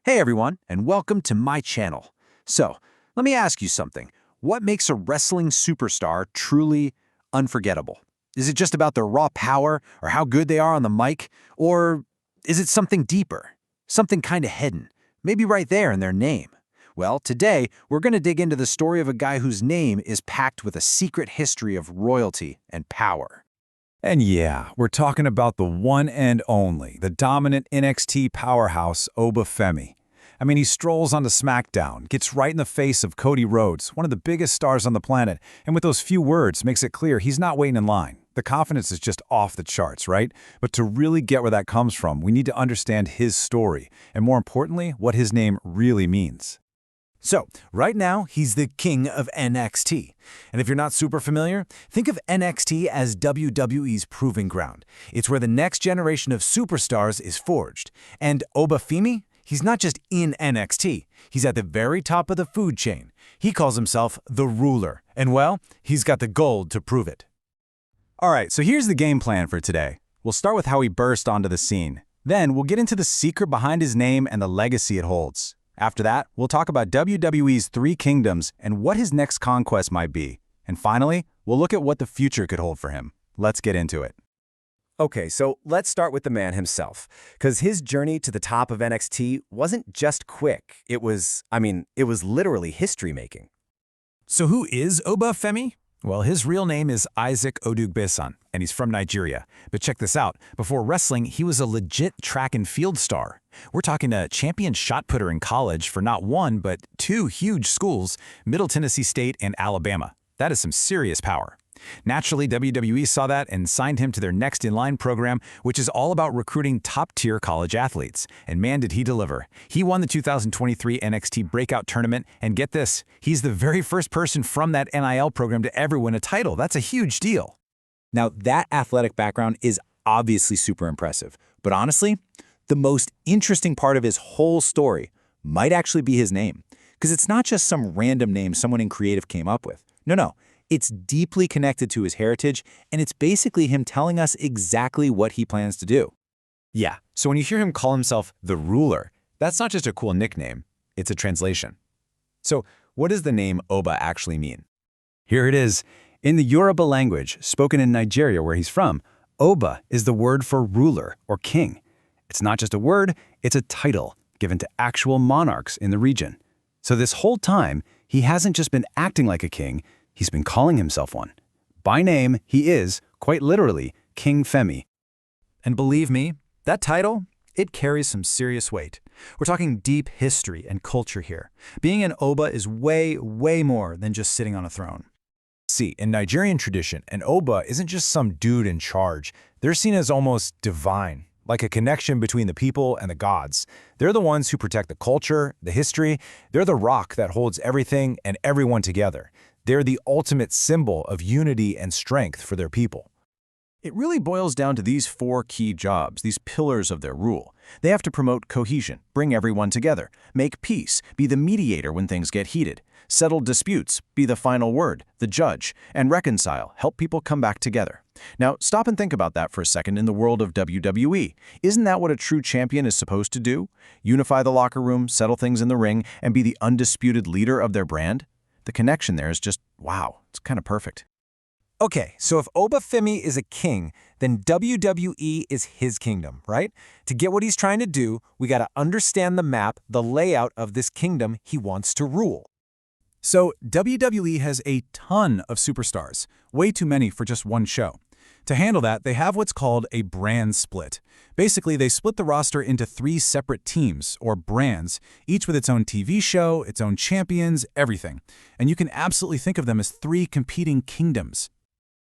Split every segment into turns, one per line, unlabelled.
Hey everyone, and welcome to my channel. So, let me ask you something. What makes a wrestling superstar truly unforgettable? Is it just about their raw power or how good they are on the mic? Or is it something deeper? Something kind of hidden? Maybe right there in their name? Well, today, we're going to dig into the story of a guy whose name is packed with a secret history of royalty and power.
And yeah, we're talking about the one and only, the dominant NXT powerhouse, Oba Femi. I mean, he strolls onto SmackDown, gets right in the face of Cody Rhodes, one of the biggest stars on the planet, and with those few words makes it clear he's not waiting in line. The confidence is just off the charts, right? But to really get where that comes from, we need to understand his story, and more importantly, what his name really means. So, right now, he's the king of NXT. And if you're not super familiar, think of NXT as WWE's proving ground. It's where the next generation of superstars is forged. And Oba Femi? He's not just in NXT. He's at the very top of the food chain. He calls himself the ruler. And well, he's got the gold to prove it. All right, so here's the game plan for today. We'll start with how he burst onto the scene. Then we'll get into the secret behind his name and the legacy it holds. After that, we'll talk about WWE's three kingdoms and what his next conquest might be. And finally, we'll look at what the future could hold for him. Let's get into it.
Okay, so let's start with the man himself, because his journey to the top of NXT wasn't just quick. It was literally history-making.
So who is Oba Femi? Well, his real name is Isaac Odugbesan, and he's from Nigeria. But check this out. Before wrestling, he was a legit track and field star. We're talking a champion shot putter in college for not one, but two huge schools, Middle Tennessee State and Alabama. That is some serious power. Naturally, WWE saw that and signed him to their Next in Line program, which is all about recruiting top-tier college athletes. And man, did he deliver. He won the 2023 NXT Breakout tournament, and get this, he's the very first person from that NIL program to ever win a title. That's a huge deal.
Now, that athletic background is obviously super impressive, but honestly, the most interesting part of his whole story might actually be his name, because it's not just some random name someone in creative came up with. No. It's deeply connected to his heritage, and it's basically him telling us exactly what he plans to do.
Yeah, so when you hear him call himself the ruler, that's not just a cool nickname, it's a translation. So what does the name Oba actually mean? Here it is. In the Yoruba language, spoken in Nigeria where he's from, Oba is the word for ruler or king. It's not just a word, it's a title given to actual monarchs in the region. So this whole time, he hasn't just been acting like a king, he's been calling himself one. By name, he is, quite literally, King Femi.
And believe me, that title, it carries some serious weight. We're talking deep history and culture here. Being an Oba is way more than just sitting on a throne.
See, in Nigerian tradition, an Oba isn't just some dude in charge. They're seen as almost divine, like a connection between the people and the gods. They're the ones who protect the culture, the history. They're the rock that holds everything and everyone together. They're the ultimate symbol of unity and strength for their people.
It really boils down to these four key jobs, these pillars of their rule. They have to promote cohesion, bring everyone together, make peace, be the mediator when things get heated, settle disputes, be the final word, the judge, and reconcile, help people come back together. Now, stop and think about that for a second in the world of WWE. Isn't that what a true champion is supposed to do? Unify the locker room, settle things in the ring, and be the undisputed leader of their brand? The connection there is just, wow, it's kind of perfect.
Okay, so if Oba Femi is a king, then WWE is his kingdom, right? To get what he's trying to do, we got to understand the map, the layout of this kingdom he wants to rule. So WWE has a ton of superstars, way too many for just one show. To handle that, they have what's called a brand split. Basically, they split the roster into three separate teams, or brands, each with its own TV show, its own champions, everything. And you can absolutely think of them as three competing kingdoms.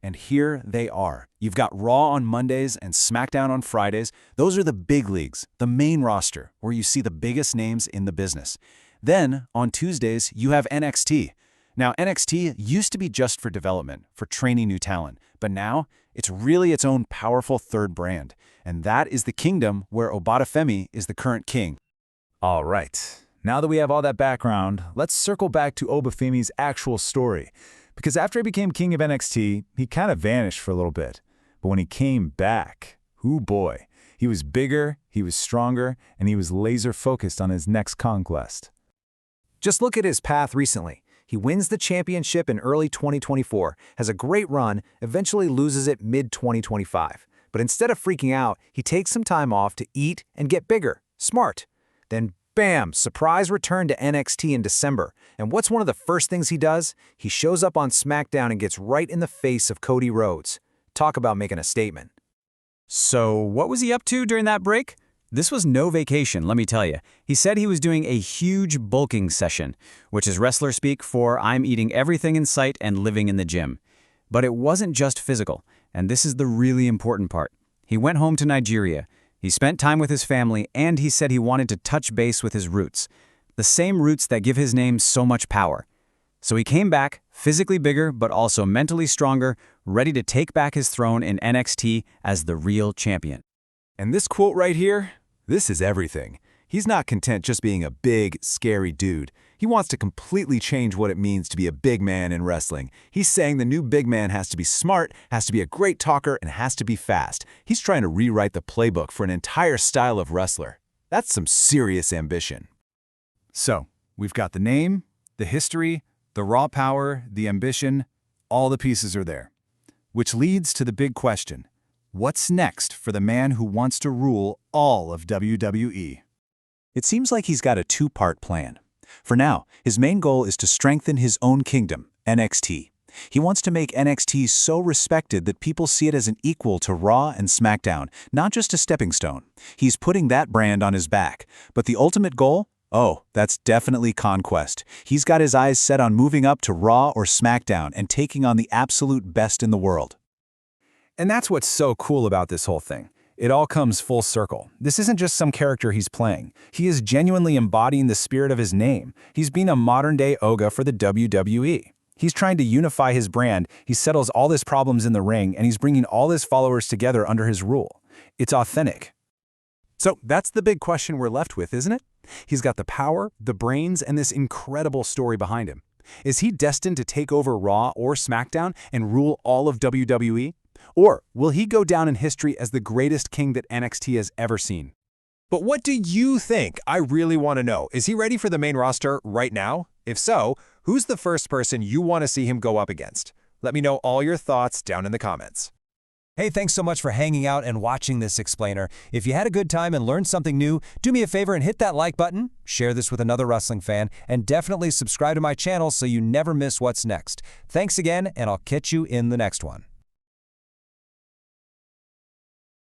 And here they are. You've got Raw on Mondays and SmackDown on Fridays. Those are the big leagues, the main roster, where you see the biggest names in the business. Then, on Tuesdays, you have NXT. Now, NXT used to be just for development, for training new talent, but now it's really its own powerful third brand, and that is the kingdom where Oba Femi is the current king. All right, now that we have all that background, let's circle back to Oba Femi's actual story, because after he became king of NXT, he kind of vanished for a little bit. But when he came back, ooh boy, He was bigger, he was stronger, and he was laser-focused on his next conquest.
Just look at his path recently. He wins the championship in early 2024, has a great run, eventually loses it mid-2025. But instead of freaking out, he takes some time off to eat and get bigger. Smart. Then bam, surprise return to NXT in December. And what's one of the first things he does? He shows up on SmackDown and gets right in the face of Cody Rhodes. Talk about making a statement.
So what was he up to during that break? This was no vacation, let me tell you. He said he was doing a huge bulking session, which is wrestler speak for I'm eating everything in sight and living in the gym. But it wasn't just physical, and this is the really important part. He went home to Nigeria. He spent time with his family, and he said he wanted to touch base with his roots, the same roots that give his name so much power. So he came back, physically bigger but also mentally stronger, ready to take back his throne in NXT as the real champion.
And this quote right here, this is everything. He's not content just being a big, scary dude. He wants to completely change what it means to be a big man in wrestling. He's saying the new big man has to be smart, has to be a great talker, and has to be fast. He's trying to rewrite the playbook for an entire style of wrestler. That's some serious ambition. So, we've got the name, the history, the raw power, the ambition, all the pieces are there. Which leads to the big question. What's next for the man who wants to rule all of WWE?
It seems like he's got a two-part plan. For now, his main goal is to strengthen his own kingdom, NXT. He wants to make NXT so respected that people see it as an equal to Raw and SmackDown, not just a stepping stone. He's putting that brand on his back. But the ultimate goal? Oh, that's definitely conquest. He's got his eyes set on moving up to Raw or SmackDown and taking on the absolute best in the world.
And that's what's so cool about this whole thing. It all comes full circle. This isn't just some character he's playing. He is genuinely embodying the spirit of his name. He's being a modern-day Oga for the WWE. He's trying to unify his brand, he settles all his problems in the ring, and he's bringing all his followers together under his rule. It's authentic. So that's the big question we're left with, isn't it? He's got the power, the brains, and this incredible story behind him. Is he destined to take over Raw or SmackDown and rule all of WWE? Or will he go down in history as the greatest king that NXT has ever seen?
But what do you think? I really want to know. Is he ready for the main roster right now? If so, who's the first person you want to see him go up against? Let me know all your thoughts down in the comments. Hey, thanks so much for hanging out and watching this explainer. If you had a good time and learned something new, do me a favor and hit that like button, share this with another wrestling fan, and definitely subscribe to my channel so you never miss what's next. Thanks again, and I'll catch you in the next one.